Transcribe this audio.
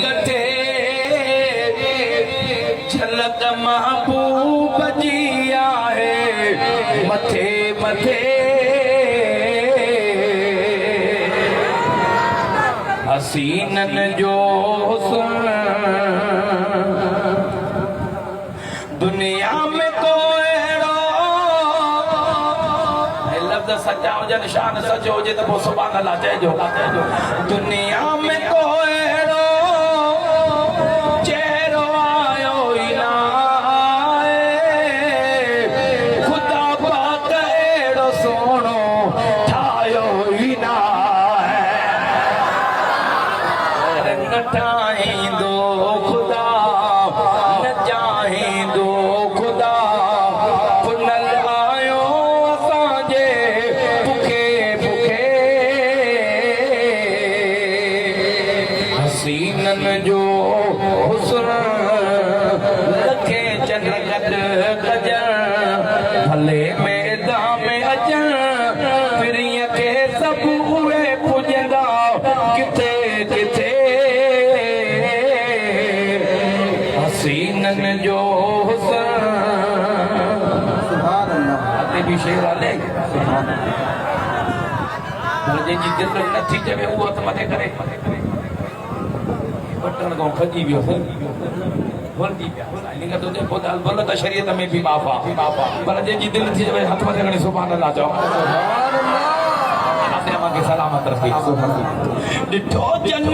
कटे झलक महबूब जी आहे मथे मथे हसीनन जो हुस्न दुनिया में को अहिड़ो लफ़्ज़ सच्चा हुजनि शान सचो हुजे त पोइ सुभाणे अल्लाह चइजो दुनिया में को अहिड़ो चेहरो आयो ई न आहे ख़ुदा पाक अहिड़ो सोणो ठाहियो ई न आहे न ठाहींदो ख़ुदा न चाहींदो ख़ुदा पुनल आयो असांजे बुखे बुखे हसीनन जो हुस्न लखे चन गॾु कजण भले मैदान में अचण फिरीअ खे सभु उहे पुॼंदा किथे किथे हसीनन जो हुस्न भी शेर हले जंहिंजी दिलि नथी चवे उहो हथ मथे करे बटण खां खजी वियो भुलिजी पिया इन तो देखो भल त शरीयत में भी माफ़ आहे पर जंहिंजी दिलि नथी चवे हथ मथे करे सुभाणे अल्लाह चओ सलामत रखी ॾिठो जंग